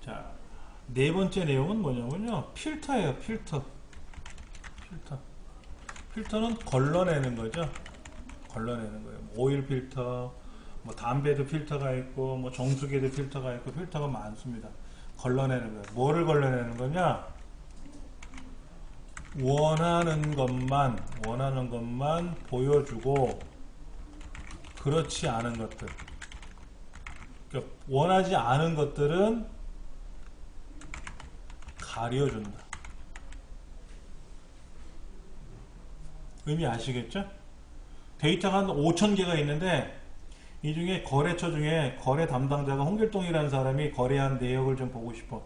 자, 네 번째 내용은 뭐냐면요. 필터예요. 필터. 필터는 걸러내는 거죠. 걸러내는 거예요. 오일 필터, 뭐 담배도 필터가 있고, 뭐 정수기도 필터가 있고, 필터가 많습니다. 걸러내는 거예요. 뭐를 걸러내는 거냐? 원하는 것만 보여주고, 그렇지 않은 것들. 그러니까 원하지 않은 것들은 가려준다. 의미 아시겠죠? 데이터가 한 5,000개가 있는데 이 중에 거래처 중에 거래 담당자가 홍길동이라는 사람이 거래한 내역을 좀 보고 싶어.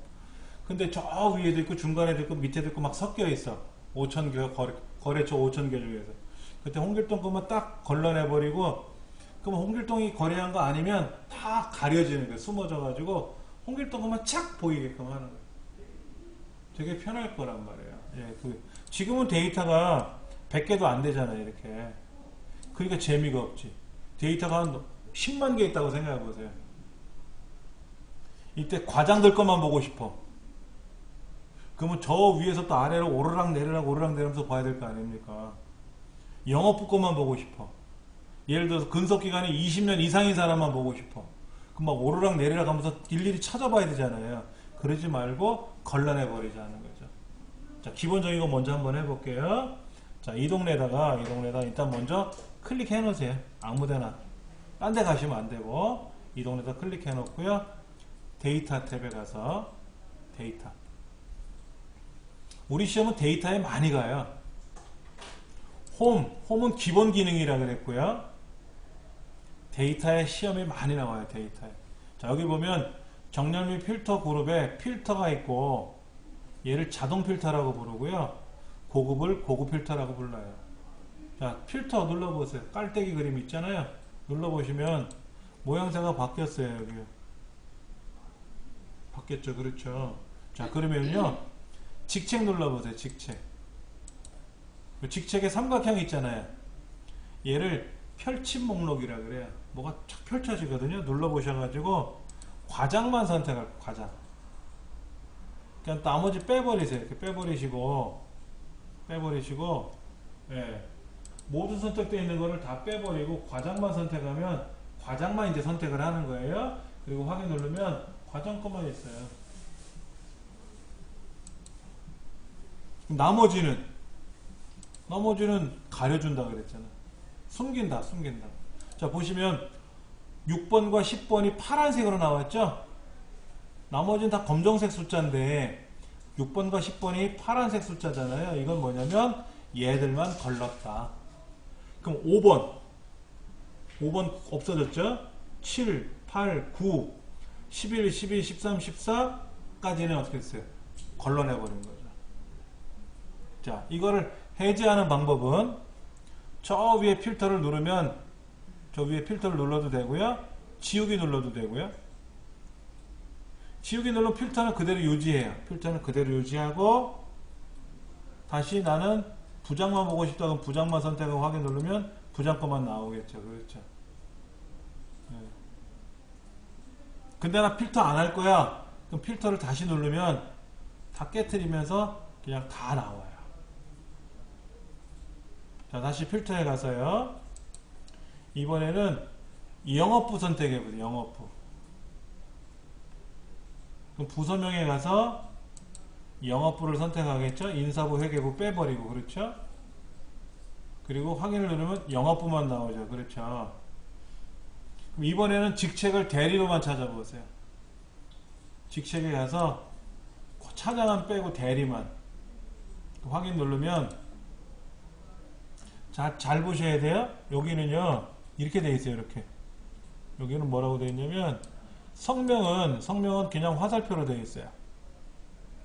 근데 저 위에도 있고 중간에도 있고 밑에도 있고 막 섞여 있어. 5,000개 거래처 5,000개 중에서. 그때 홍길동 것만 딱 걸러내버리고, 그럼 홍길동이 거래한 거 아니면 다 가려지는 거야. 숨어져 가지고 홍길동 것만 착 보이게끔 하는 거야. 되게 편할 거란 말이에요. 예, 지금은 데이터가 100개도 안 되잖아요, 이렇게. 그러니까 재미가 없지. 데이터가 한 10만 개 있다고 생각해 보세요. 이때 과장들 것만 보고 싶어. 그러면 저 위에서 또 아래로 오르락 내리면서 봐야 될 거 아닙니까? 영업부 것만 보고 싶어. 예를 들어서 근속기간이 20년 이상인 사람만 보고 싶어. 그럼 막 오르락 내리락 하면서 일일이 찾아봐야 되잖아요. 그러지 말고 걸러내버리자는 거죠. 자, 기본적인 거 먼저 한번 해볼게요. 자, 이 동네에다가 일단 먼저 클릭해 놓으세요. 아무데나. 딴 데 가시면 안 되고, 이 동네에다 클릭해 놓고요. 데이터 탭에 가서, 데이터. 우리 시험은 데이터에 많이 가요. 홈은 기본 기능이라 그랬고요. 데이터에 시험이 많이 나와요, 데이터에. 자, 여기 보면 정렬 및 필터 그룹에 필터가 있고, 얘를 자동 필터라고 부르고요. 고급을 고급 필터라고 불러요. 자, 필터 눌러보세요. 깔때기 그림 있잖아요. 눌러보시면 모양새가 바뀌었어요. 여기 바뀌었죠. 그렇죠. 자, 그러면요, 직책 눌러보세요. 직책. 직책에 삼각형 있잖아요. 얘를 펼침 목록이라 그래요. 뭐가 쫙 펼쳐지거든요. 눌러보셔가지고 과장만 선택할 거예요. 과장. 그냥 나머지 빼버리세요. 이렇게 빼버리시고, 예. 모두 선택되어 있는 거를 다 빼버리고 과장만 선택하면 과장만 이제 선택을 하는 거예요. 그리고 확인 누르면 과장 것만 있어요. 나머지는 가려준다 그랬잖아. 숨긴다. 자, 보시면 6번과 10번이 파란색으로 나왔죠? 나머지는 다 검정색 숫자인데 6번과 10번이 파란색 숫자잖아요. 이건 뭐냐면 얘들만 걸렀다. 그럼 5번 없어졌죠? 7, 8, 9, 11, 12, 13, 14까지는 어떻게 했어요? 걸러내버린 거죠. 자, 이거를 해제하는 방법은 저 위에 필터를 누르면 저 위에 필터를 눌러도 되고요. 지우기 눌러도 되고요. 지우기 누르면 필터는 그대로 유지해요. 필터는 그대로 유지하고 다시 나는 부장만 보고 싶다 그럼 부장만 선택하고 확인 누르면 부장 것만 나오겠죠. 그렇죠. 네. 근데 나 필터 안 할 거야. 그럼 필터를 다시 누르면 다 깨트리면서 그냥 다 나와요. 자, 다시 필터에 가서요. 이번에는 영업부 선택해보세요. 영업부. 그럼 부서명에 가서 영업부를 선택하겠죠. 인사부, 회계부 빼버리고. 그렇죠. 그리고 확인을 누르면 영업부만 나오죠. 그렇죠. 그럼 이번에는 직책을 대리로만 찾아보세요. 직책에 가서 차장은 빼고 대리만. 확인 누르면 자, 잘 보셔야 돼요. 여기는요 이렇게 돼 있어요. 이렇게. 여기는 뭐라고 돼 있냐면 성명은 그냥 화살표로 되어 있어요.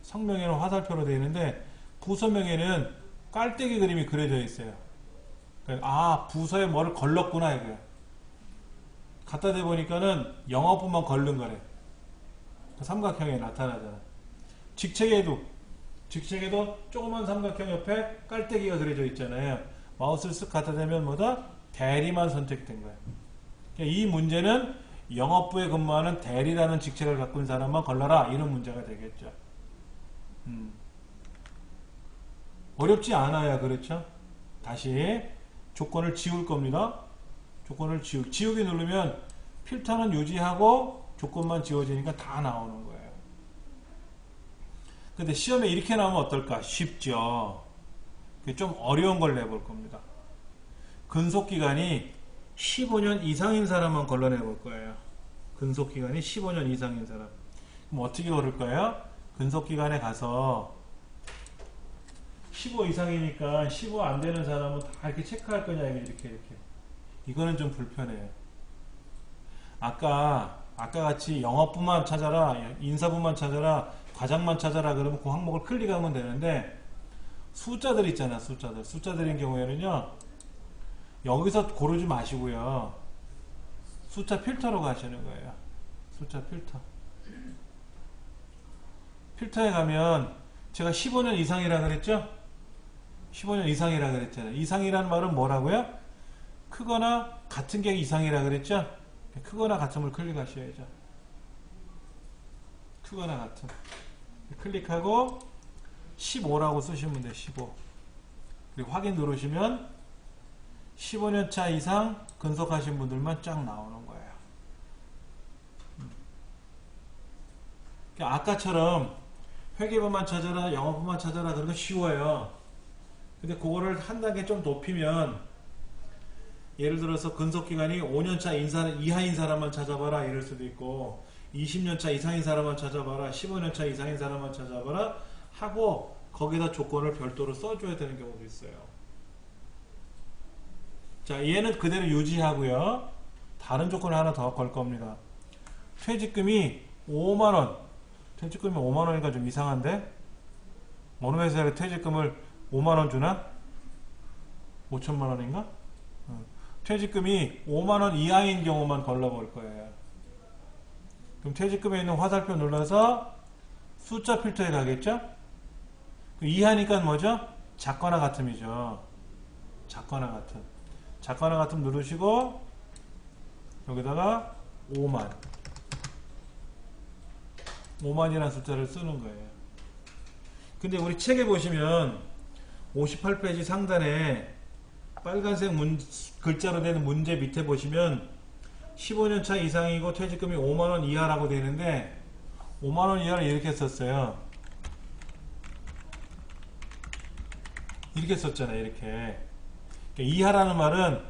성명에는 화살표로 되어 있는데 부서명에는 깔때기 그림이 그려져 있어요. 아, 부서에 뭐를 걸렀구나 이거예요. 갖다 대보니까는 영업부만 걸른 거래. 삼각형에 나타나잖아. 직책에도 조그만 삼각형 옆에 깔때기가 그려져 있잖아요. 마우스를 쓱 갖다 대면 뭐다? 대리만 선택된 거예요. 이 문제는 영업부에 근무하는 대리라는 직책을 갖고 있는 사람만 걸러라. 이런 문제가 되겠죠. 어렵지 않아요. 그렇죠? 다시 조건을 지울 겁니다. 조건을 지우기 누르면 필터는 유지하고 조건만 지워지니까 다 나오는 거예요. 근데 시험에 이렇게 나오면 어떨까? 쉽죠. 좀 어려운 걸 내볼 겁니다. 근속기간이 15년 이상인 사람만 걸러내 볼 거예요. 근속기간이 15년 이상인 사람. 그럼 어떻게 걸을까요? 근속기간에 가서 15 이상이니까 15 안 되는 사람은 다 이렇게 체크할 거냐, 이렇게. 이거는 좀 불편해요. 아까 같이 영업부만 찾아라, 인사부만 찾아라, 과장만 찾아라 그러면 그 항목을 클릭하면 되는데, 숫자들 있잖아, 숫자들인 경우에는요, 여기서 고르지 마시고요, 숫자 필터로 가시는 거예요. 숫자 필터. 필터에 가면 제가 15년 이상이라 그랬죠? 15년 이상이라 그랬잖아요. 이상이라는 말은 뭐라고요? 크거나 같은 게 이상이라 그랬죠? 크거나 같음을 클릭하셔야죠. 크거나 같음. 클릭하고 15라고 쓰시면 돼요. 15. 그리고 확인 누르시면 15년 차 이상 근속하신 분들만 쫙 나오는 거예요. 아까처럼 회계부만 찾아라, 영업부만 찾아라 그런 거 쉬워요. 근데 그거를 한 단계 좀 높이면, 예를 들어서 근속기간이 5년차 이하인 사람만 찾아봐라 이럴 수도 있고, 20년차 이상인 사람만 찾아봐라, 15년차 이상인 사람만 찾아봐라 하고 거기다 조건을 별도로 써줘야 되는 경우도 있어요. 자, 얘는 그대로 유지하고요. 다른 조건을 하나 더 걸 겁니다. 퇴직금이 5만원. 퇴직금이 5만원이니까 좀 이상한데? 어느 회사에 퇴직금을 5만원 주나? 5천만원인가? 퇴직금이 5만원 이하인 경우만 걸러볼 거예요. 그럼 퇴직금에 있는 화살표 눌러서 숫자 필터에 가겠죠? 이하니까 뭐죠? 작거나 같음이죠. 작거나 같음. 작거나 같음 누르시고 여기다가 5만이라는 숫자를 쓰는 거예요. 근데 우리 책에 보시면 58페이지 상단에 빨간색 글자로 되는 문제 밑에 보시면 15년차 이상이고 퇴직금이 5만원 이하라고 되는데 5만원 이하를 이렇게 썼어요. 이렇게 썼잖아요. 이렇게. 그러니까 이하라는 말은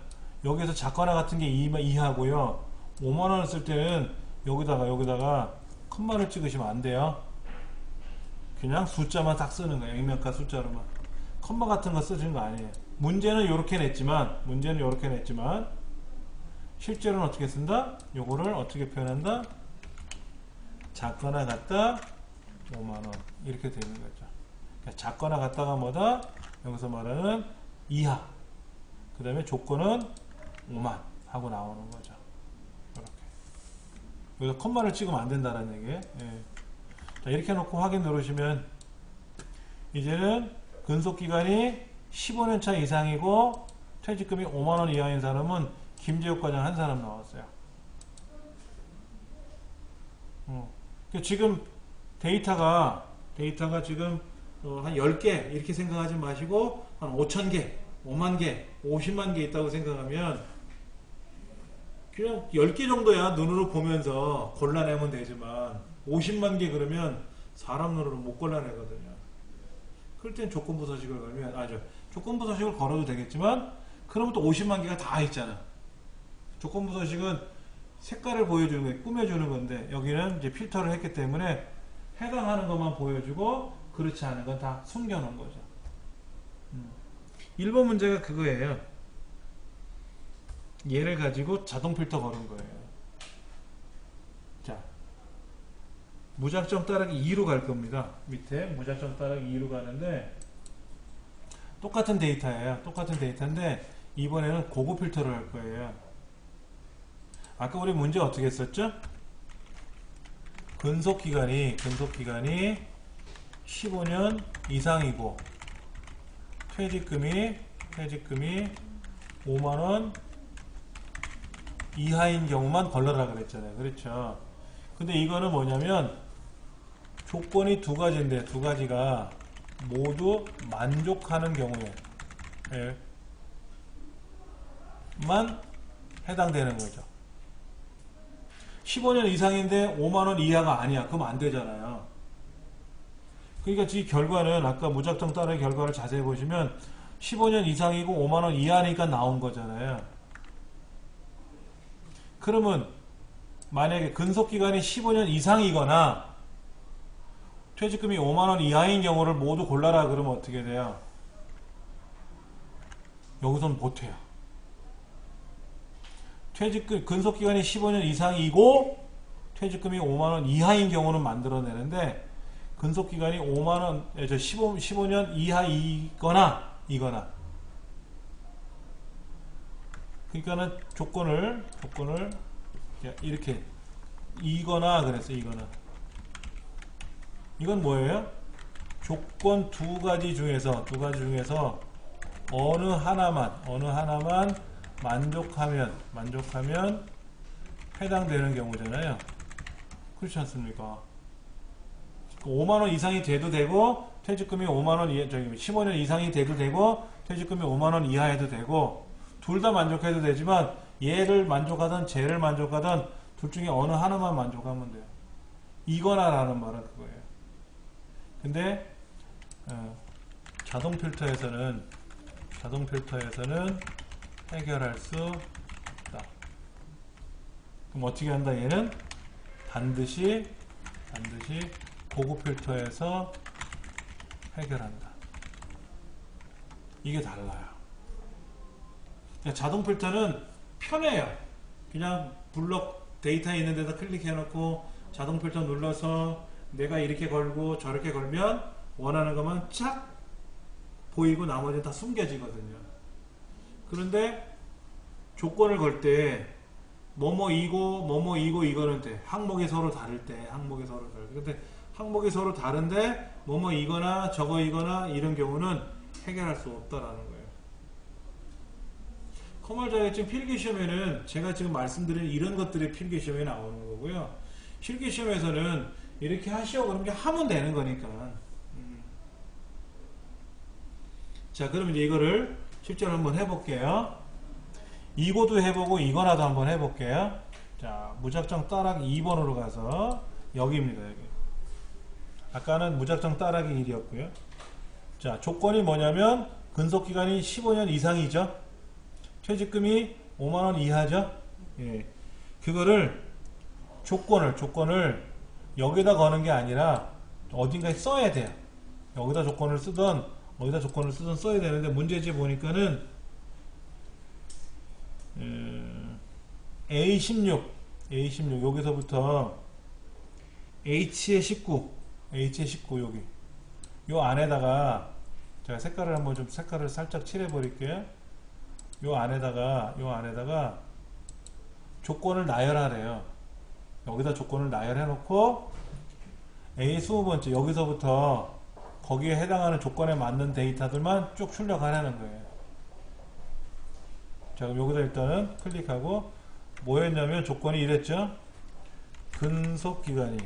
여기서 작거나 같은 게 이하고요. 5만원을 쓸 때는 여기다가 컴마를 찍으시면 안 돼요. 그냥 숫자만 딱 쓰는 거예요. 액면가 숫자로만. 컴마 같은 거 쓰시는 거 아니에요. 문제는 이렇게 냈지만 실제로는 어떻게 쓴다? 요거를 어떻게 표현한다? 작거나 같다 5만원 이렇게 되는 거죠. 그러니까 작거나 같다가 뭐다? 여기서 말하는 이하, 그 다음에 조건은 5만 하고 나오는 거죠. 이렇게. 여기서 컴마를 찍으면 안 된다는 얘기예요. 예. 자, 이렇게 놓고 확인 누르시면 이제는 근속기간이 15년차 이상이고 퇴직금이 5만원 이하인 사람은 김재욱 과장 한 사람 나왔어요. 지금 데이터가 지금 한 10개 이렇게 생각하지 마시고 한 5,000개, 5만 개, 50만 개 있다고 생각하면 그냥 10개 정도야 눈으로 보면서 골라내면 되지만 50만 개 그러면 사람 눈으로 못 골라내거든요. 그럴 땐 조건부 서식을 걸면 조건부 서식을 걸어도 되겠지만 그러면 또 50만 개가 다 있잖아. 조건부 서식은 색깔을 보여주는 거예요. 꾸며주는 건데 여기는 이제 필터를 했기 때문에 해당하는 것만 보여주고 그렇지 않은 건 다 숨겨놓은 거죠. 1번 문제가 그거예요. 얘를 가지고 자동 필터 걸은 거예요. 자, 무작정 따르기 2로 갈 겁니다. 밑에 무작정 따르기 2로 가는데 똑같은 데이터예요. 똑같은 데이터인데 이번에는 고급 필터를 할 거예요. 아까 우리 문제 어떻게 했었죠? 근속기간이 15년 이상이고 퇴직금이 5만원 이하인 경우만 걸러라 그랬잖아요. 그렇죠. 근데 이거는 뭐냐면 조건이 두 가지인데 두 가지가 모두 만족하는 경우에 만 해당되는 거죠. 15년 이상인데 5만원 이하가 아니야. 그럼 안 되잖아요. 그러니까 이 결과는 아까 무작정 따르기 결과를 자세히 보시면 15년 이상이고 5만원 이하니까 나온 거잖아요. 그러면 만약에 근속기간이 15년 이상이거나 퇴직금이 5만원 이하인 경우를 모두 골라라 그러면 어떻게 돼요? 여기서는 못해요. 퇴직금, 근속기간이 15년 이상이고 퇴직금이 5만원 이하인 경우는 만들어내는데 근속기간이 15년 이하이거나 그러니까는 조건을 이렇게 이거나 그랬어. 이건 뭐예요? 조건 두 가지 중에서 어느 하나만 만족하면 해당되는 경우잖아요. 그렇지 않습니까? 5만원 이상이 돼도 되고 퇴직금이 5만원 이하, 15년 이상이 돼도 되고 퇴직금이 5만원 이하해도 되고 둘 다 만족해도 되지만 얘를 만족하든 쟤를 만족하든 둘 중에 어느 하나만 만족하면 돼요. 이거나 라는 말은 그거예요. 근데 자동 필터에서는 해결할 수 없다. 그럼 어떻게 한다? 얘는 반드시 고급 필터에서 해결한다. 이게 달라요. 자동 필터는 편해요. 그냥 블록 데이터에 있는 데다 클릭해 놓고 자동 필터 눌러서 내가 이렇게 걸고 저렇게 걸면 원하는 것만 쫙 보이고 나머지는 다 숨겨지거든요. 그런데 조건을 걸 때 뭐뭐이고 이거는 돼. 항목이 서로 다를 때 근데 항목이 서로 다른데 뭐뭐이거나 저거이거나 이런 경우는 해결할 수 없다라는 거예요. 커멀 자격증 필기시험에는 제가 지금 말씀드린 이런 것들이 필기시험에 나오는 거고요. 실기시험에서는 이렇게 하시오 그러면 그냥 하면 되는 거니까. 자, 그럼 이제 이거를 실제로 한번 해볼게요. 이거도 해보고 이거나도 한번 해볼게요. 자, 무작정 따라하기 2번으로 가서 여기입니다. 여기. 아까는 무작정 따라하기 1이었고요. 자, 조건이 뭐냐면 근속기간이 15년 이상이죠. 퇴직금이 5만원 이하죠. 예. 그거를 조건을 여기다 거는 게 아니라 어딘가에 써야 돼요. 여기다 조건을 쓰든 어디다 조건을 쓰든 써야 되는데 문제지 보니까는 A16 여기서부터 H의 19 여기 요 안에다가 제가 색깔을 살짝 칠해 버릴게요. 요 안에다가 조건을 나열하래요. 여기다 조건을 나열해 놓고 A 20번째 여기서부터 거기에 해당하는 조건에 맞는 데이터들만 쭉 출력하라는 거예요. 자, 그럼 여기다 일단은 클릭하고 뭐였냐면 조건이 이랬죠. 근속기간이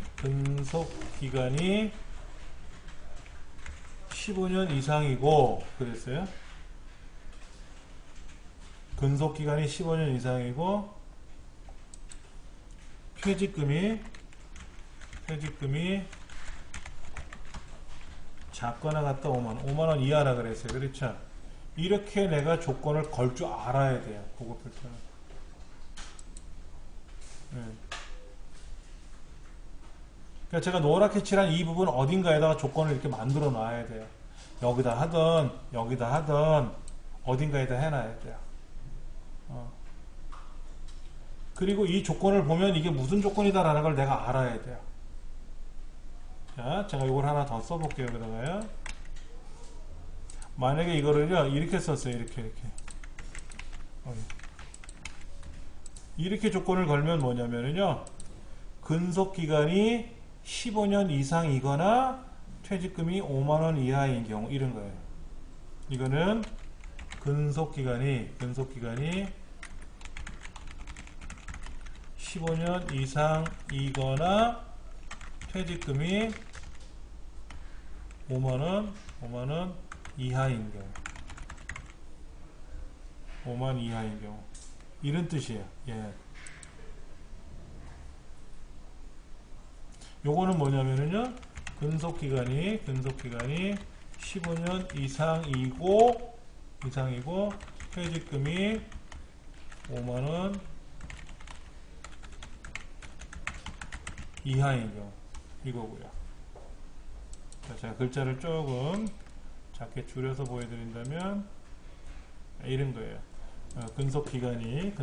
15년 이상이고 그랬어요. 근속기간이 15년 이상이고 퇴직금이 작거나 같다 5만원 이하라 그랬어요. 그렇죠? 이렇게 내가 조건을 걸 줄 알아야 돼요. 고급 필터는. 그러니까 제가 노랗게 칠한 이 부분 어딘가에다가 조건을 이렇게 만들어 놔야 돼요. 여기다 하든 어딘가에다 해놔야 돼요. 그리고 이 조건을 보면 이게 무슨 조건이다라는 걸 내가 알아야 돼요. 자, 제가 이걸 하나 더 써볼게요. 여기다가요. 만약에 이거를요, 이렇게 썼어요. 이렇게 조건을 걸면 뭐냐면요, 근속기간이 15년 이상이거나 퇴직금이 5만원 이하인 경우, 이런 거예요. 이거는 근속기간이 15년 이상이거나 퇴직금이 5만원 이하인 경우. 5만 이하인 경우. 이런 뜻이에요. 예. 요거는 뭐냐면은요, 근속기간이 15년 이상이고, 퇴직금이 5만원 이하인 경우. 이거고요. 자, 제가 글자를 조금 작게 줄여서 보여드린다면, 이런 거예요. 근속기간이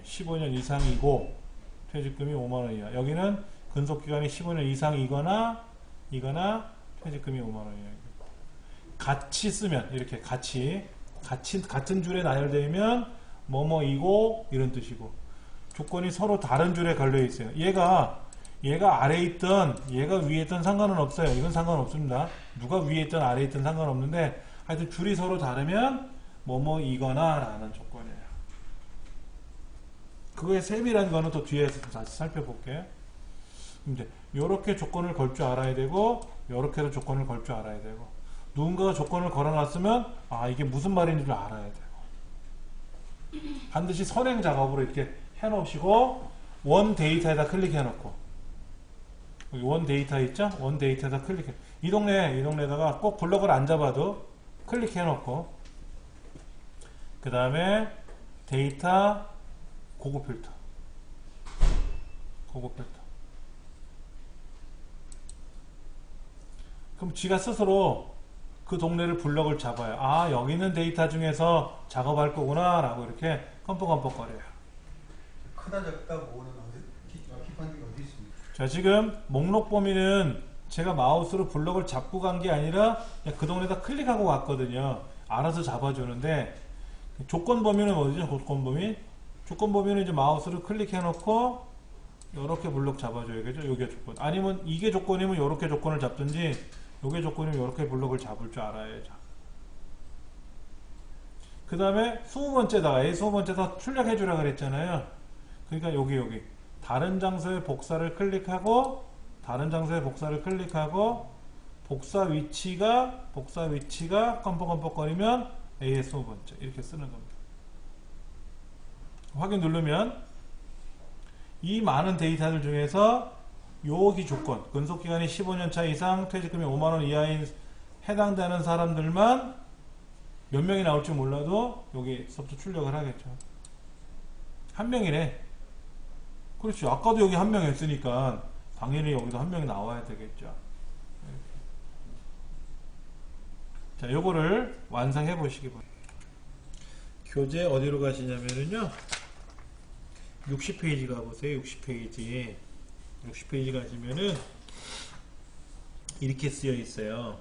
15년 이상이고, 퇴직금이 5만원 이하. 여기는 근속기간이 15년 이상이거나 퇴직금이 5만원 이하. 같이 쓰면 이렇게 같은 줄에 나열되면 뭐뭐이고 이런 뜻이고, 조건이 서로 다른 줄에 걸려 있어요. 얘가 아래에 있던 얘가 위에 있던 상관은 없어요. 이건 상관없습니다. 누가 위에 있던 아래에 있던 상관없는데, 하여튼 줄이 서로 다르면 뭐뭐이거나 라는 조건이에요. 그거의 세밀한 거는 또 뒤에서 다시 살펴볼게요. 이제 요렇게 조건을 걸 줄 알아야 되고, 요렇게도 조건을 걸 줄 알아야 되고, 누군가가 조건을 걸어놨으면 이게 무슨 말인지 를 알아야 되고, 반드시 선행 작업으로 이렇게 해놓으시고, 원 데이터에다 클릭해놓고, 여기 원 데이터 있죠? 원 데이터에다 클릭해. 이 동네에다가 꼭 블럭을 안 잡아도 클릭해놓고, 그 다음에 데이터 고급 필터. 그럼 지가 스스로 그 동네를 블럭을 잡아요. 여기 있는 데이터 중에서 작업할 거구나 라고 이렇게 껌뻑껌뻑 거려요. 크다 작다 뭐는 기판이 어디 있습니까? 자, 지금 목록 범위는 제가 마우스로 블럭을 잡고 간 게 아니라 그냥 그 동네에다 클릭하고 갔거든요. 알아서 잡아주는데, 조건 범위는 어디죠? 조건 범위는 이제 마우스를 클릭해 놓고 이렇게 블록 잡아줘야겠죠. 요게 조건. 아니면 이게 조건이면 요렇게 조건을 잡든지, 요게 조건이면 요렇게 블록을 잡을 줄 알아야죠. 그 다음에 20번째다 출력해 주라 그랬잖아요. 그러니까 여기 다른 장소의 복사를 클릭하고, 복사 위치가 껌뻑껌뻑거리면 AS 20번째 이렇게 쓰는 겁니다. 확인 누르면 이 많은 데이터들 중에서 여기 조건, 근속기간이 15년차 이상, 퇴직금이 5만원 이하인 해당되는 사람들만 몇 명이 나올지 몰라도 여기서부터 출력을 하겠죠. 한 명이네. 그렇죠. 아까도 여기 한 명 했으니까 당연히 여기도 한 명이 나와야 되겠죠. 자, 요거를 완성해 보시기 바랍니다. 교재 어디로 가시냐면요, 60페이지 가보세요. 60페이지 가시면은 이렇게 쓰여 있어요.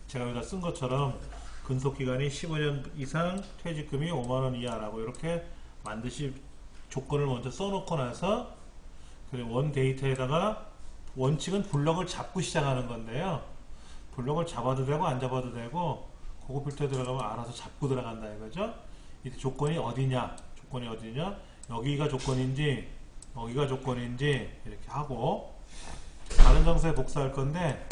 제가 여기다 쓴 것처럼 근속기간이 15년 이상, 퇴직금이 5만원 이하라고 이렇게 반드시 조건을 먼저 써놓고 나서, 원 데이터에다가 원칙은 블럭을 잡고 시작하는 건데요. 블럭을 잡아도 되고 안 잡아도 되고, 고급 필터에 들어가면 알아서 잡고 들어간다 이거죠. 이 조건이 어디냐, 여기가 조건인지 여기가 조건인지 이렇게 하고, 다른 장소에 복사할 건데,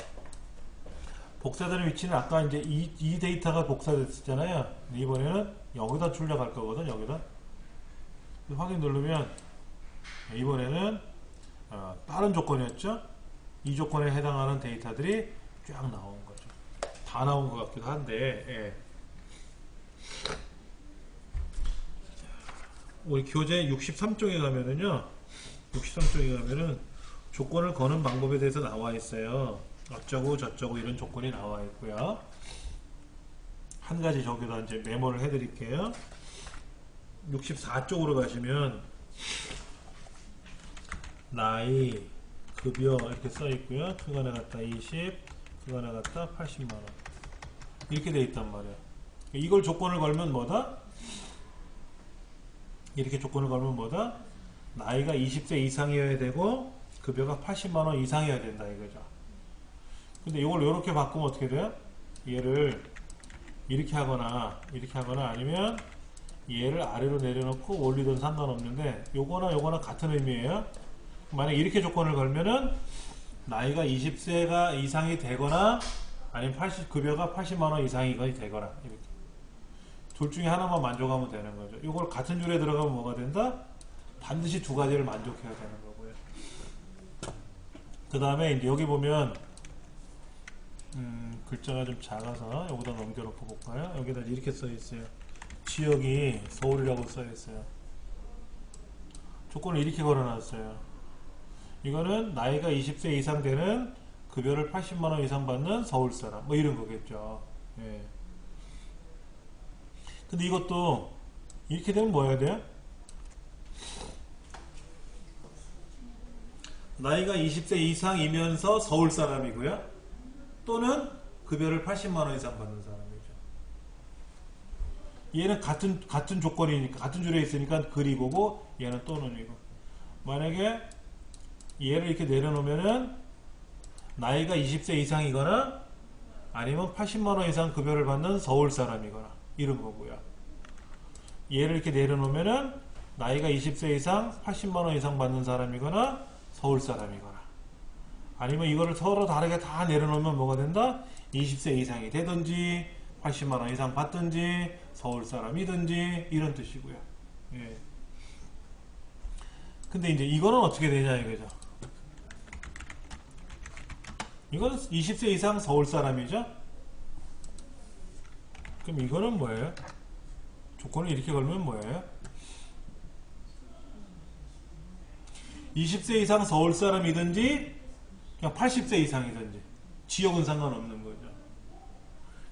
복사되는 위치는 아까 이제 이 데이터가 복사됐었잖아요. 이번에는 여기다 출력할 거거든. 여기다 확인 누르면 이번에는 다른 조건이었죠. 이 조건에 해당하는 데이터들이 쫙 나온 거죠. 다 나온 것 같기도 한데, 예. 우리 교재 63쪽에 가면은요, 조건을 거는 방법에 대해서 나와 있어요. 어쩌고 저쩌고 이런 조건이 나와 있고요. 한 가지 저기다 이제 메모를 해 드릴게요. 64쪽으로 가시면 나이, 급여 이렇게 써 있고요. 그거나 갖다 20, 그거나 갖다 80만원 이렇게 돼 있단 말이에요. 이걸 조건을 걸면 뭐다? 이렇게 조건을 걸면 뭐다? 나이가 20세 이상이어야 되고 급여가 80만원 이상이어야 된다 이거죠. 근데 이걸 이렇게 바꾸면 어떻게 돼요? 얘를 이렇게 하거나 아니면 얘를 아래로 내려놓고 올리든 상관없는데 요거나 요거나 같은 의미예요. 만약에 이렇게 조건을 걸면은 나이가 20세가 이상이 되거나 아니면 급여가 80만원 이상이 되거나 이렇게 둘 중에 하나만 만족하면 되는 거죠. 이걸 같은 줄에 들어가면 뭐가 된다? 반드시 두 가지를 만족해야 되는 거고요. 그 다음에 이제 여기 보면 글자가 좀 작아서 여기다 넘겨놓고 볼까요? 여기다 이렇게 써 있어요. 지역이 서울이라고 써 있어요. 조건을 이렇게 걸어놨어요. 이거는 나이가 20세 이상 되는 급여를 80만원 이상 받는 서울 사람 뭐 이런 거겠죠. 예. 근데 이것도 이렇게 되면 뭐 해야 돼요? 나이가 20세 이상이면서 서울 사람이고요. 또는 급여를 80만원 이상 받는 사람이죠. 얘는 같은 조건이니까 같은 줄에 있으니까 그리고고 얘는 또는이고. 만약에 얘를 이렇게 내려놓으면은 나이가 20세 이상이거나 아니면 80만원 이상 급여를 받는 서울 사람이거나 이런 거고요. 얘를 이렇게 내려놓으면은 나이가 20세 이상 80만원 이상 받는 사람이거나 서울 사람이거나 아니면 이거를 서로 다르게 다 내려놓으면 뭐가 된다? 20세 이상이 되든지 80만원 이상 받든지 서울 사람이든지 이런 뜻이고요. 예. 근데 이제 이거는 어떻게 되냐 이거죠. 이거는 20세 이상 서울 사람이죠. 그럼 이거는 뭐예요? 조건을 이렇게 걸면 뭐예요? 20세 이상 서울 사람이든지 그냥 80세 이상이든지 지역은 상관없는 거죠.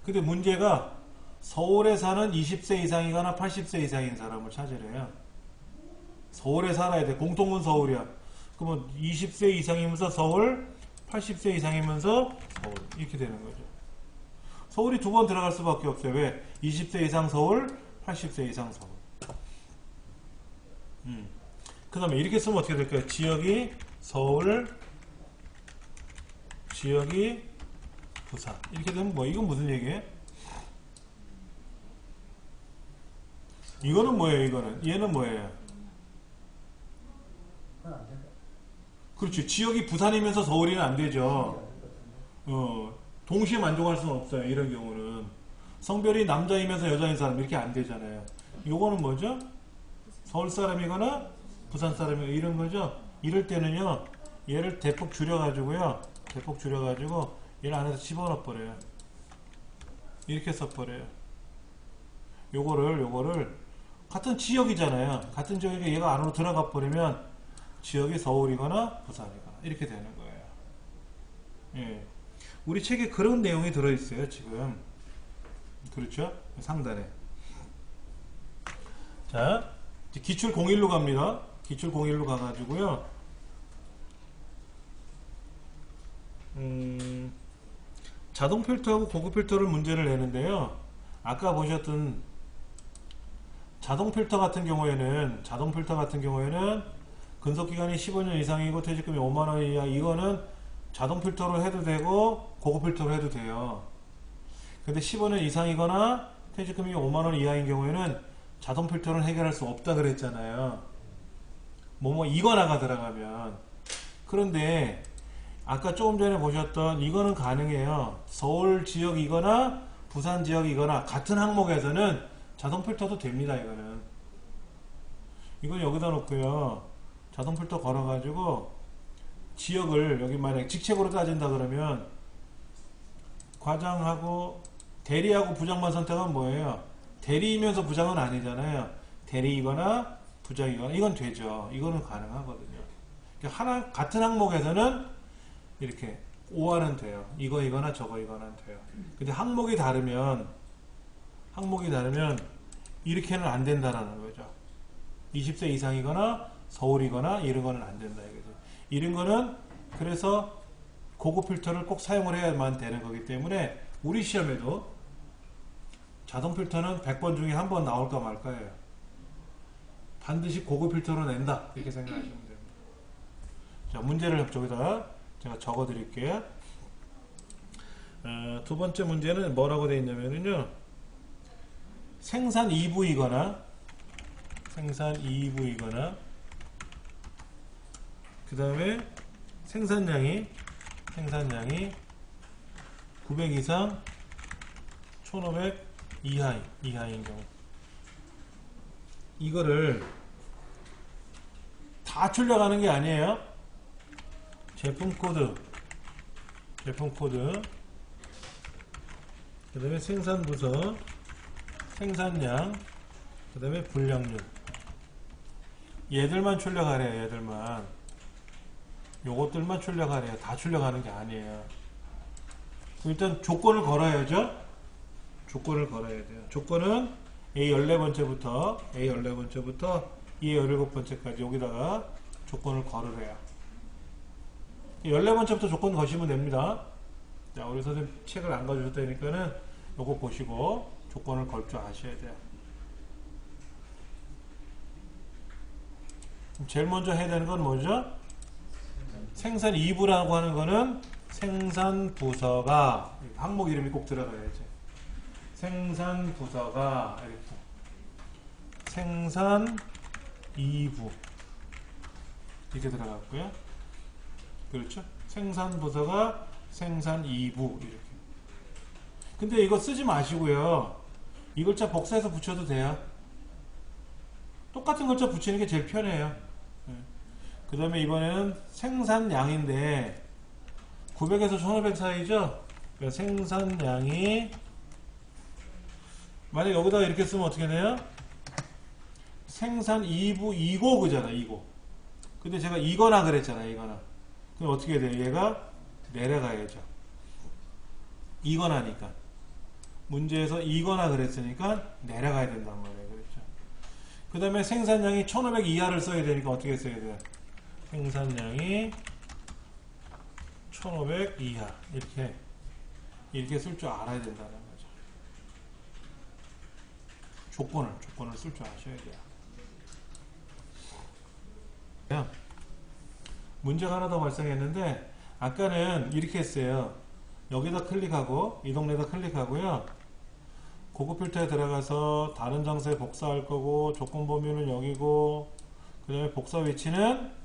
근데 문제가 서울에 사는 20세 이상이거나 80세 이상인 사람을 찾으래요. 서울에 살아야 돼. 공통은 서울이야. 그러면 20세 이상이면서 서울, 80세 이상이면서 서울 이렇게 되는 거죠. 서울이 두 번 들어갈 수밖에 없어요. 왜? 20세 이상 서울, 80세 이상 서울. 그 다음에 이렇게 쓰면 어떻게 될까요? 지역이 서울, 지역이 부산. 이렇게 되면 뭐, 이건 무슨 얘기예요? 이거는 뭐예요, 이거는? 얘는 뭐예요? 그건 안 된다. 그렇지. 지역이 부산이면서 서울이는 안 되죠. 동시에 만족할 수는 없어요. 이런 경우는. 성별이 남자이면서 여자인 사람, 이렇게 안 되잖아요. 요거는 뭐죠? 서울 사람이거나 부산 사람이거나 이런 거죠. 이럴 때는요, 얘를 대폭 줄여가지고요. 대폭 줄여가지고 얘를 안에서 집어넣어버려요. 이렇게 써버려요. 요거를 같은 지역이잖아요. 같은 지역이니까 얘가 안으로 들어가 버리면 지역이 서울이거나 부산이거나 이렇게 되는 거예요. 예. 우리 책에 그런 내용이 들어있어요. 지금 그렇죠? 상단에. 자, 이제 기출 01로 갑니다. 기출 01로 가가지고요. 자동 필터하고 고급 필터를 문제를 내는데요. 아까 보셨던 자동 필터 같은 경우에는 근속기간이 15년 이상이고 퇴직금이 5만원 이하, 이거는 자동 필터로 해도 되고 고급 필터로 해도 돼요. 근데 15년 이상이거나 퇴직금이 5만원 이하인 경우에는 자동 필터는 해결할 수 없다 그랬잖아요. 이거나가 들어가면. 그런데 아까 조금 전에 보셨던 이거는 가능해요. 서울 지역이거나 부산 지역이거나 같은 항목에서는 자동 필터도 됩니다. 이건 여기다 놓고요. 자동 필터 걸어가지고 지역을 여기 만약 직책으로 따진다 그러면 과장하고 대리하고 부장만 선택하면 뭐예요? 대리이면서 부장은 아니잖아요. 대리이거나 부장이거나 이건 되죠. 이거는 가능하거든요. 같은 항목에서는 이렇게 오화는 돼요. 이거나 저거이거나 돼요. 근데 항목이 다르면 이렇게는 안 된다라는 거죠. 20세 이상이거나 서울이거나 이런 거는 안 된다 이거죠. 이런 거는 그래서 고급 필터를 꼭 사용을 해야만 되는 거기 때문에 우리 시험에도 자동 필터는 100번 중에 한 번 나올까 말까예요. 반드시 고급 필터로 낸다 이렇게 생각하시면 됩니다. 자, 문제를 저기다 제가 적어 드릴게요. 두 번째 문제는 뭐라고 되어 있냐면요, 생산 2부이거나 생산 2부이거나 그 다음에 생산량이 900 이상 1500 이하인 경우 이거를 다 출력하는 게 아니에요. 제품 코드 그 다음에 생산 부서 생산량 그 다음에 분량률 얘들만 출력하래요. 얘들만 요것들만 출력하래요. 다 출력하는 게 아니에요. 일단 조건을 걸어야죠. 조건을 걸어야 돼요. 조건은 A 14번째부터 E 17번째까지 여기다가 조건을 걸으래요. 14번째부터 조건 거시면 됩니다. 자, 우리 선생님 책을 안 가져줬다니까는 요거 보시고 조건을 걸 줄 아셔야 돼요. 제일 먼저 해야 되는 건 뭐죠? 생산 2부라고 하는 거는 생산 부서가 항목 이름이 꼭 들어가야지. 생산 부서가 생산 2부 이렇게 들어갔고요. 그렇죠? 생산 부서가 생산 2부 이렇게. 근데 이거 쓰지 마시고요. 이 글자 복사해서 붙여도 돼요. 똑같은 글자 붙이는 게 제일 편해요. 그 다음에 이번에는 생산량인데 900에서 1500 사이죠? 그러니까 생산량이 만약 여기다가 이렇게 쓰면 어떻게 돼요? 생산 2부 2고 그잖아. 2고. 근데 제가 이거나 그랬잖아요. 이거나. 그럼 어떻게 돼요? 얘가 내려가야죠. 이거나니까. 문제에서 이거나 그랬으니까 내려가야 된단 말이에요. 그렇죠? 그 다음에 생산량이 1500 이하를 써야 되니까 어떻게 써야 돼요? 생산량이 1500 이하 이렇게 쓸 줄 알아야 된다는 거죠. 조건을 쓸 줄 아셔야 돼요. 문제가 하나 더 발생했는데 아까는 이렇게 했어요. 여기다 클릭하고 이 동네에다 클릭하고요. 고급 필터에 들어가서 다른 장소에 복사할 거고 조건 범위는 여기고 그 다음에 복사 위치는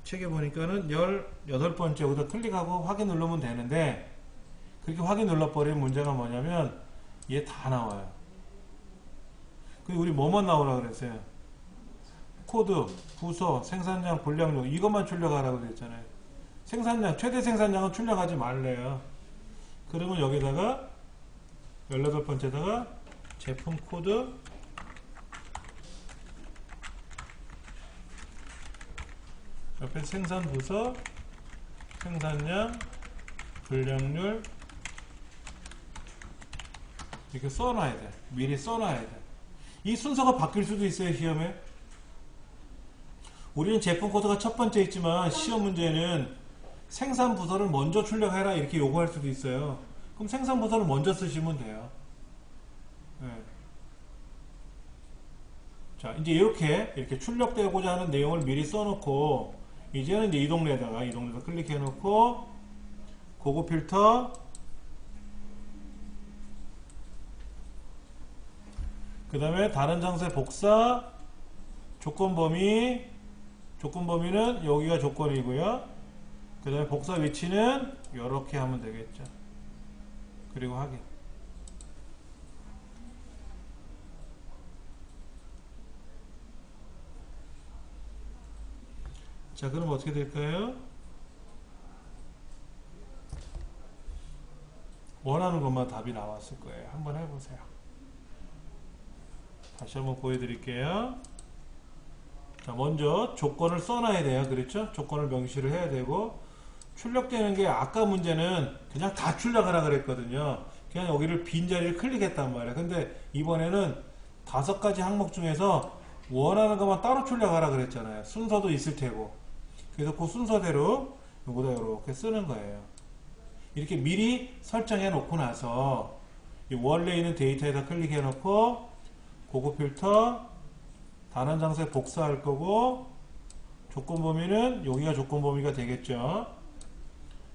책에 보니까는 18번째 여기다 클릭하고 확인 누르면 되는데 그렇게 확인 눌러버리면 문제가 뭐냐면 얘 다 나와요. 그리고 우리 뭐만 나오라고 그랬어요? 코드, 부서, 생산량, 분량률 이것만 출력하라고 그랬잖아요. 생산량, 최대 생산량은 출력하지 말래요. 그러면 여기다가 18번째다가 제품 코드 옆에 생산 부서, 생산량, 분량률 이렇게 써놔야 돼. 미리 써놔야 돼. 이 순서가 바뀔 수도 있어요. 시험에. 우리는 제품 코드가 첫 번째 있지만 시험 문제는 생산 부서를 먼저 출력해라 이렇게 요구할 수도 있어요. 그럼 생산 부서를 먼저 쓰시면 돼요. 네. 자, 이제 이렇게 출력되고자 하는 내용을 미리 써놓고 이제는 이제 이 동네에다가 클릭해 놓고 고급 필터 그 다음에 다른 장소에 복사 조건 범위는 여기가 조건이고요. 그 다음에 복사 위치는 이렇게 하면 되겠죠. 그리고 확인. 자, 그럼 어떻게 될까요? 원하는 것만 답이 나왔을 거예요. 한번 해보세요. 다시 한번 보여드릴게요. 자, 먼저 조건을 써놔야 돼요. 그렇죠? 조건을 명시를 해야 되고 출력되는 게 아까 문제는 그냥 다 출력하라 그랬거든요. 그냥 여기를 빈자리를 클릭했단 말이에요. 근데 이번에는 5가지 항목 중에서 원하는 것만 따로 출력하라 그랬잖아요. 순서도 있을 테고. 그래서 그 순서대로 요거다 이렇게 쓰는 거예요. 이렇게 미리 설정해 놓고 나서 이 원래 있는 데이터에다 클릭해 놓고 고급 필터 다른 장소에 복사할 거고 조건 범위는 여기가 조건 범위가 되겠죠.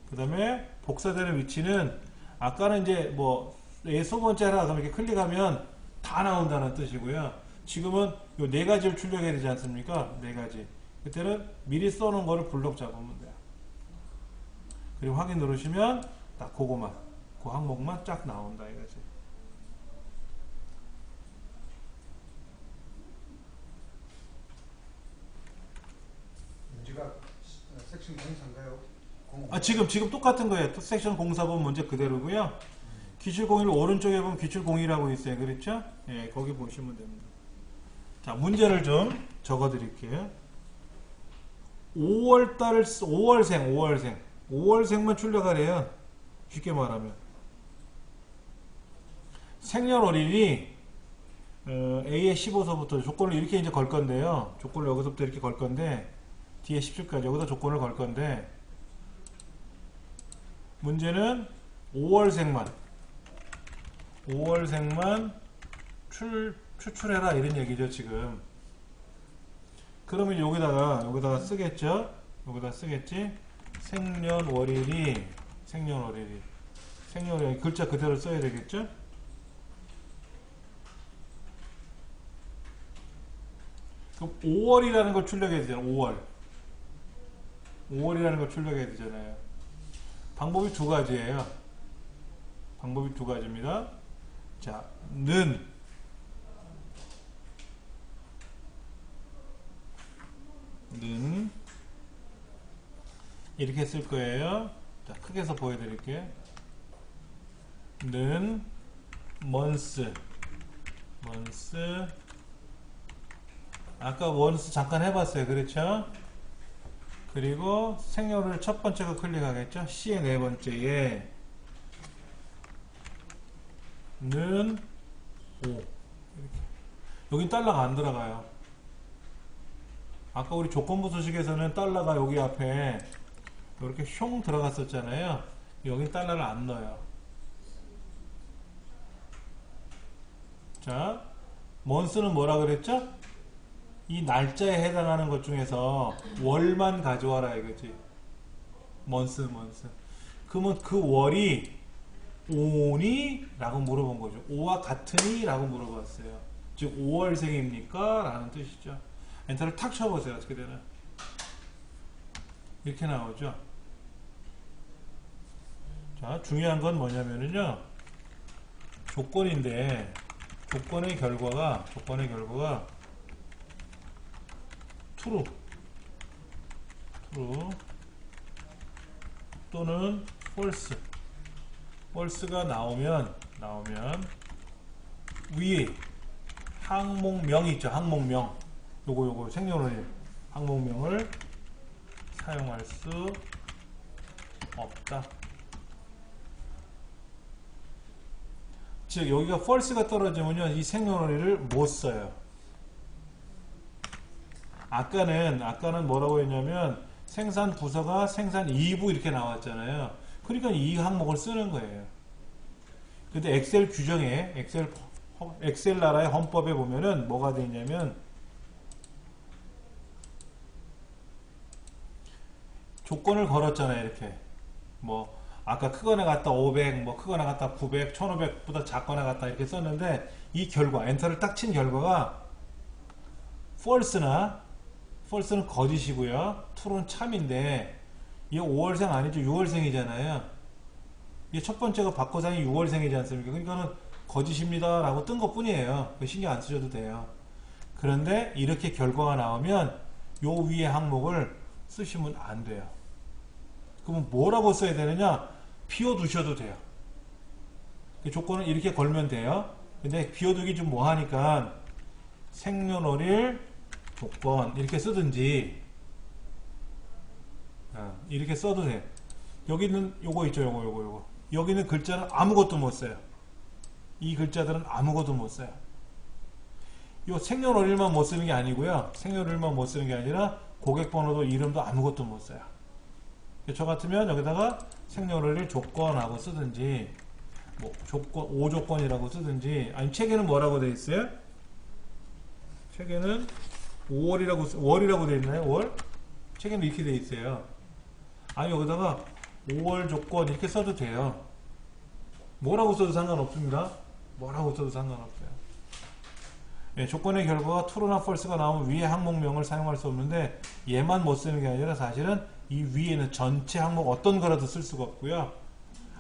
그 다음에 복사되는 위치는 아까는 이제 뭐 6번째라 그럼 이렇게 클릭하면 다 나온다는 뜻이고요. 지금은 요 네 가지를 출력해야 되지 않습니까? 네 가지. 그때는 미리 써놓은 거를 블록 잡으면 돼요. 그리고 확인 누르시면 딱 그거만, 그 항목만 쫙 나온다 이거지. 문제가 섹션 공사인가요? 지금 똑같은 거예요. 또 섹션 04번 문제 그대로고요. 기출 01 오른쪽에 보면 기출 01이라고 있어요. 그렇죠? 예, 거기 보시면 됩니다. 자, 문제를 좀 적어 드릴게요. 5월생만 출력하래요. 쉽게 말하면. 생년월일이 A의 15서부터 조건을 이렇게 이제 걸 건데요. 조건을 여기서부터 이렇게 걸 건데, 뒤에 17까지 여기다 조건을 걸 건데, 문제는 5월생만 추출해라 이런 얘기죠 지금. 그러면 여기다가 쓰겠죠. 여기다 쓰겠지. 생년월일이 글자 그대로 써야 되겠죠. 그럼 5월이라는 걸 출력해야 되잖아요. 5월이라는 걸 출력해야 되잖아요. 방법이 두 가지예요. 방법이 두 가지입니다. 자, 는 이렇게 쓸 거예요. 자, 크게 해서 보여드릴게요. 는 months 아까 months 잠깐 해봤어요. 그렇죠? 그리고 생년월일 첫 번째 거 클릭하겠죠? C의 네 번째에 는 5 이렇게. 여긴 달러가 안 들어가요. 아까 우리 조건부 수식에서는 달러가 여기 앞에 이렇게 흉 들어갔었잖아요. 여긴 달러를 안 넣어요. 자, months는 뭐라 그랬죠? 이 날짜에 해당하는 것 중에서 월만 가져와라 이거지. month. 그러면 그 월이 5니? 라고 물어본 거죠. 5와 같으니? 라고 물어봤어요. 즉 5월생입니까? 라는 뜻이죠. 엔터를 탁 쳐보세요. 어떻게 되나? 이렇게 나오죠. 자, 중요한 건 뭐냐면요. 조건인데 조건의 결과가 true 또는 false가 나오면 위에 항목명이 있죠. 항목명. 요거 생년월일 항목명을 사용할 수 없다. 즉 여기가 false가 떨어지면요 이 생년월일을 못 써요. 아까는 뭐라고 했냐면 생산 부서가 생산 2부 이렇게 나왔잖아요. 그러니까 이 항목을 쓰는 거예요. 근데 엑셀 규정에 엑셀 나라의 헌법에 보면은 뭐가 돼 있냐면 조건을 걸었잖아요. 이렇게 뭐 아까 크거나 같다 500 뭐 크거나 같다 900 1500보다 작거나 같다 이렇게 썼는데 이 결과 엔터를 딱 친 결과가 false는 거짓이고요. true는 참인데 이게 5월생 아니죠. 6월생이잖아요. 이게 첫 번째가 박거상이 6월생이지 않습니까? 그러니까는 거짓입니다 라고 뜬 것 뿐이에요. 신경 안 쓰셔도 돼요. 그런데 이렇게 결과가 나오면 요 위에 항목을 쓰시면 안 돼요. 그러면 뭐라고 써야 되느냐? 비워두셔도 돼요. 조건은 이렇게 걸면 돼요. 근데 비워두기 좀 뭐하니까 생년월일 조건 이렇게 쓰든지 이렇게 써도 돼요. 여기는 요거 있죠. 요거 여기는 글자는 아무것도 못 써요. 이 글자들은 아무것도 못 써요. 요 생년월일만 못 쓰는 게 아니고요. 생년월일만 못 쓰는 게 아니라 고객번호도 이름도 아무것도 못 써요. 저 같으면 여기다가 생년월일 조건하고 쓰든지 뭐 조건 5조건이라고 쓰든지 아니 책에는 뭐라고 되어 있어요? 책에는 5월이라고 월이라고 되어 있나요? 월? 책에는 이렇게 되어 있어요. 아니 여기다가 5월 조건 이렇게 써도 돼요. 뭐라고 써도 상관없습니다. 뭐라고 써도 상관없어요. 예, 조건의 결과가 true나 false가 나오면 위에 항목명을 사용할 수 없는데 얘만 못 쓰는 게 아니라 사실은 이 위에는 전체 항목 어떤 거라도 쓸 수가 없고요.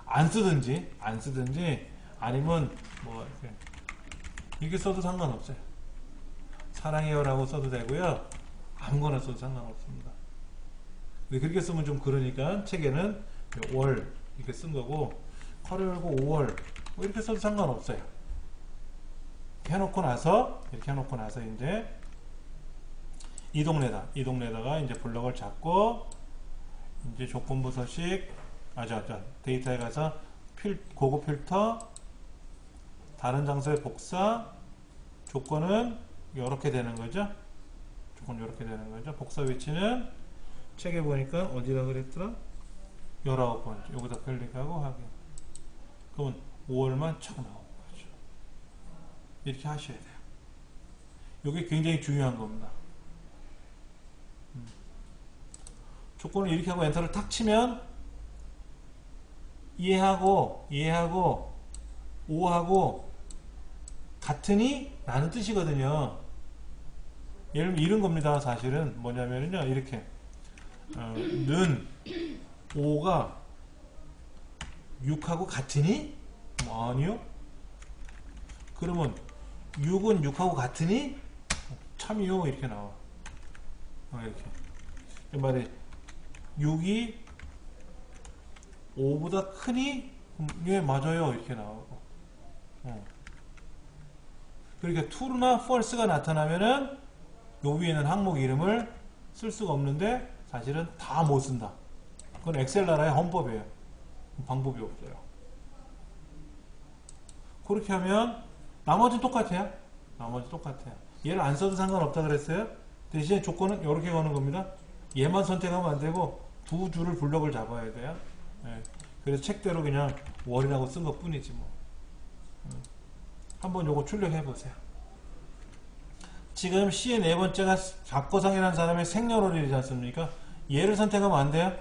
안 쓰든지 아니면 뭐 이렇게 써도 상관없어요. 사랑해요라고 써도 되고요. 아무거나 써도 상관없습니다. 근데 그렇게 쓰면 좀 그러니까 책에는 월 이렇게 쓴 거고 괄호 열고 5월 뭐 이렇게 써도 상관없어요. 해놓고 나서 이렇게 해놓고 나서 이제 이 동네다가 이제 블럭을 잡고 이제 조건부 서식 데이터에 가서 고급 필터 다른 장소에 복사 조건은 이렇게 되는 거죠. 조건 이렇게 되는 거죠. 복사 위치는 책에 보니까 어디라 그랬더라? 19번째 여기다 클릭하고 확인. 그러면 5월만 쳐 나오는 거죠. 이렇게 하셔야 돼요. 이게 굉장히 중요한 겁니다. 조건을 이렇게 하고 엔터를 탁 치면 이해하고 5하고 같으니 라는 뜻이거든요. 예를 들면 이런 겁니다. 사실은 뭐냐면요 이렇게 는 5가 6하고 같으니? 아니요. 그러면 6은 6하고 같으니? 참이요. 이렇게 나와. 이렇게. 이 말에 6이 5보다 크니? 예, 맞아요. 이렇게 나오고. 그러니까 true나 false가 나타나면은 요 위에는 항목 이름을 쓸 수가 없는데 사실은 다 못 쓴다. 그건 엑셀 나라의 헌법이에요. 방법이 없어요. 그렇게 하면 나머지는 똑같아요. 얘를 안 써도 상관없다 그랬어요. 대신에 조건은 이렇게 거는 겁니다. 얘만 선택하면 안 되고 두 줄을 블럭을 잡아야 돼요. 예. 그래서 책대로 그냥 월이라고 쓴 것 뿐이지 뭐. 한번 요거 출력해 보세요. 지금 C의 네 번째가 박거상이라는 사람의 생년월일이지 않습니까? 얘를 선택하면 안 돼요?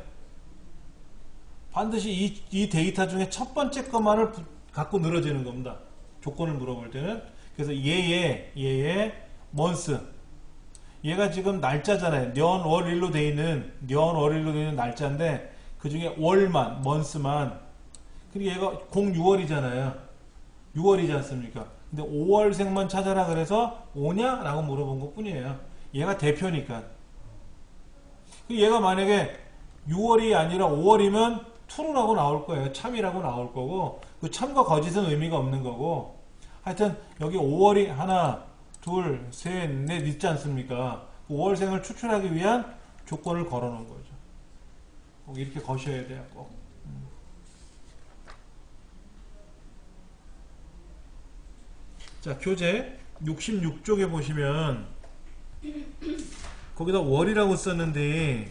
반드시 이 데이터 중에 첫 번째 것만을 갖고 늘어지는 겁니다. 조건을 물어볼 때는. 그래서 얘의 month. 얘가 지금 날짜잖아요. 년월일로 돼 있는 날짜인데 그 중에 월만, month만. 그리고 얘가 06월이잖아요. 6월이지 않습니까? 근데 5월생만 찾아라 그래서 오냐? 라고 물어본 것 뿐이에요. 얘가 대표니까. 얘가 만약에 6월이 아니라 5월이면 true라고 나올 거예요. 참이라고 나올 거고 그 참과 거짓은 의미가 없는 거고 하여튼 여기 5월이 하나 둘 셋 넷 있지 않습니까? 5월생을 추출하기 위한 조건을 걸어 놓은 거죠. 꼭 이렇게 거셔야 돼요. 꼭. 자, 교재 66쪽에 보시면 거기다 월이라고 썼는데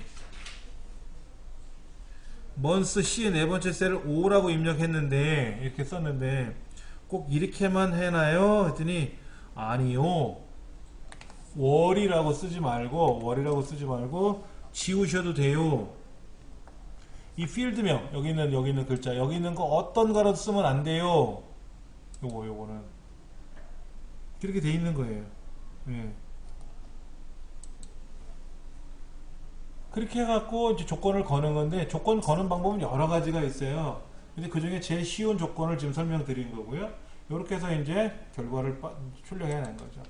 month C의 네 번째 셀을 5라고 입력했는데 이렇게 썼는데 꼭 이렇게만 해놔요? 했더니 아니요. 월이라고 쓰지 말고 지우셔도 돼요. 이 필드명 여기 있는 글자 여기 있는 거 어떤 거라도 쓰면 안 돼요. 요거는 그렇게 돼 있는 거예요. 예. 그렇게 해갖고 이제 조건을 거는 건데 조건 거는 방법은 여러 가지가 있어요. 근데 그 중에 제일 쉬운 조건을 지금 설명드린 거고요. 이렇게 해서 이제 결과를 출력해낸 거죠.